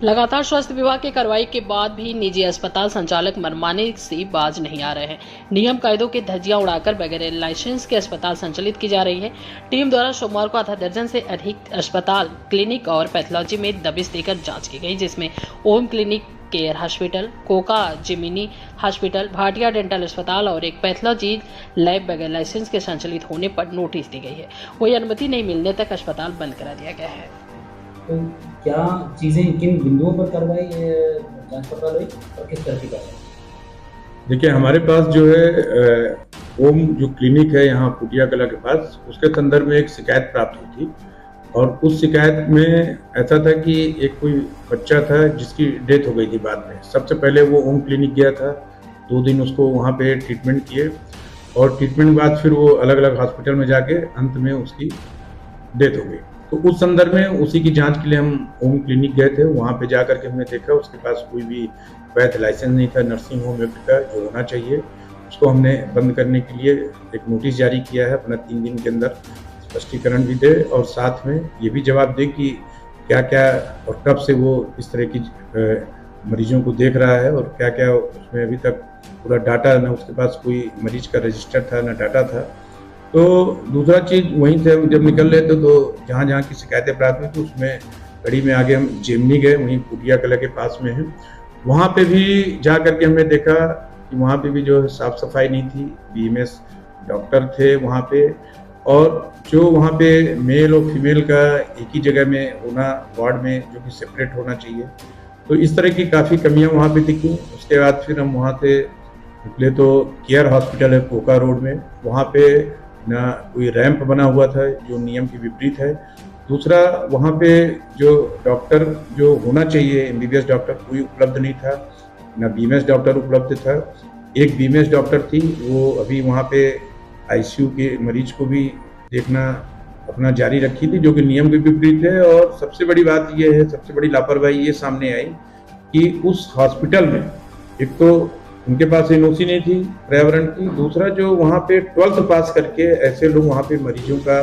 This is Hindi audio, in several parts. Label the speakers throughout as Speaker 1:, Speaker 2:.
Speaker 1: लगातार स्वास्थ्य विभाग की कार्रवाई के बाद भी निजी अस्पताल संचालक मनमाने से बाज नहीं आ रहे हैं। नियम कायदों के धज्जियां उड़ाकर बगैर लाइसेंस के अस्पताल संचालित की जा रही है। टीम द्वारा सोमवार को आधा दर्जन से अधिक अस्पताल, क्लिनिक और पैथोलॉजी में दबिश देकर जांच की गई, जिसमें ओम क्लिनिक, केयर हॉस्पिटल, कोका जिमिनी हॉस्पिटल, भाटिया डेंटल अस्पताल और एक पैथोलॉजी लैब बगैर लाइसेंस के संचालित होने पर नोटिस दी गई है। वही अनुमति नहीं मिलने तक अस्पताल बंद करा दिया गया है।
Speaker 2: तो क्या चीज़ें किन बिंदुओं पर कार्रवाई जांच पड़ताल हुई और किस तरह की कार्रवाई?
Speaker 3: देखिए, हमारे पास जो है ओम जो क्लिनिक है यहाँ पुटिया कला के पास, उसके संदर्भ में एक शिकायत प्राप्त हुई थी और उस शिकायत में ऐसा था कि एक कोई बच्चा था जिसकी डेथ हो गई थी बाद में। सबसे पहले वो ओम क्लिनिक गया था, 2 दिन उसको वहाँ पे ट्रीटमेंट किए और ट्रीटमेंट के बाद फिर वो अलग अलग हॉस्पिटल में जाके अंत में उसकी डेथ हो गई। तो उस संदर्भ में उसी की जांच के लिए हम ओम क्लिनिक गए थे। वहाँ पे जा करके हमने देखा उसके पास कोई भी वैध लाइसेंस नहीं था नर्सिंग होम एक्ट का जो होना चाहिए। उसको हमने बंद करने के लिए एक नोटिस जारी किया है, अपना 3 दिन के अंदर स्पष्टीकरण भी दे और साथ में ये भी जवाब दे कि क्या क्या और कब से वो इस तरह की मरीजों को देख रहा है और क्या क्या उसमें अभी तक पूरा डाटा, न उसके पास कोई मरीज का रजिस्टर था न डाटा था। तो दूसरा चीज़, वहीं से हम जब निकल रहे थे तो जहाँ जहाँ की शिकायतें प्राप्त हुई थी उसमें कड़ी में आगे हम जेमनी गए, वहीं पुटिया कला के पास में है। वहाँ पे भी जा करके हमने देखा कि वहाँ पे भी जो है साफ़ सफाई नहीं थी। बीएमएस डॉक्टर थे वहाँ पे और जो वहाँ पे मेल और फीमेल का एक ही जगह में होना, वार्ड में जो कि सेपरेट होना चाहिए, तो इस तरह की काफ़ी कमियाँ वहाँ पे दिखी। उसके बाद फिर हम वहाँ से निकले तो केयर हॉस्पिटल है कोका रोड में, वहाँ पे ना कोई रैंप बना हुआ था जो नियम के विपरीत है। दूसरा, वहाँ पे जो डॉक्टर जो होना चाहिए एमबीबीएस डॉक्टर कोई उपलब्ध नहीं था, ना बीएमएस डॉक्टर उपलब्ध था। एक बीएमएस डॉक्टर थी, वो अभी वहाँ पे आईसीयू के मरीज को भी देखना अपना जारी रखी थी, जो कि नियम के विपरीत है। और सबसे बड़ी बात ये है, सबसे बड़ी लापरवाही ये सामने आई कि उस हॉस्पिटल में एक तो उनके पास एनओसी नहीं थी पर्यावरण की, दूसरा जो वहाँ पे 12th पास करके ऐसे लोग वहाँ पे मरीजों का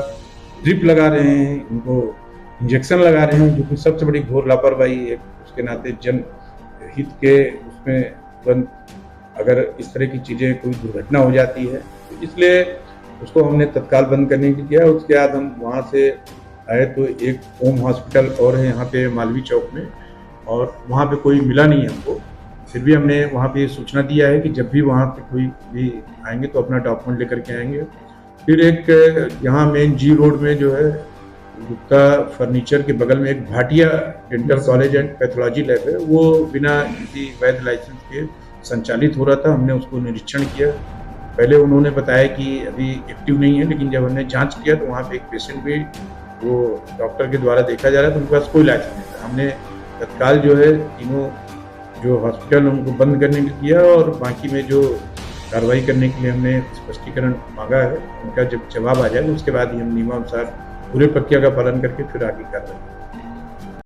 Speaker 3: ड्रिप लगा रहे हैं, उनको इंजेक्शन लगा रहे हैं, जो कि सबसे बड़ी घोर लापरवाही है। उसके नाते जनहित के उसमें तुरंत अगर इस तरह की चीज़ें कोई दुर्घटना हो जाती है तो इसलिए उसको हमने तत्काल बंद करने के लिए किया। उसके बाद हम वहाँ से आए तो एक ओम हॉस्पिटल और है यहाँ पे मालवी चौक में, और वहाँ पे कोई मिला नहीं हमको। फिर भी हमने वहाँ पे सूचना दिया है कि जब भी वहाँ पे कोई भी आएंगे तो अपना डॉक्यूमेंट लेकर के आएंगे। फिर एक यहाँ मेन जी रोड में जो है गुप्ता फर्नीचर के बगल में एक Bhatia dental college and pathology lab है, वो बिना किसी वैध लाइसेंस के संचालित हो रहा था। हमने उसको निरीक्षण किया। पहले उन्होंने बताया कि अभी एक्टिव नहीं है, लेकिन जब हमने जाँच किया तो वहाँ पर एक पेशेंट भी वो डॉक्टर के द्वारा देखा जा रहा था, उनके पास कोई लाइसेंस नहीं था। हमने तत्काल जो है तीनों जो हॉस्पिटल उनको बंद करने के लिए किया और बाकी में जो कार्रवाई करने के लिए हमने स्पष्टीकरण मांगा है, उनका जब जवाब आ जाए उसके बाद ही हम नियमानुसार पूरे प्रक्रिया का पालन करके फिर आगे कार्रवाई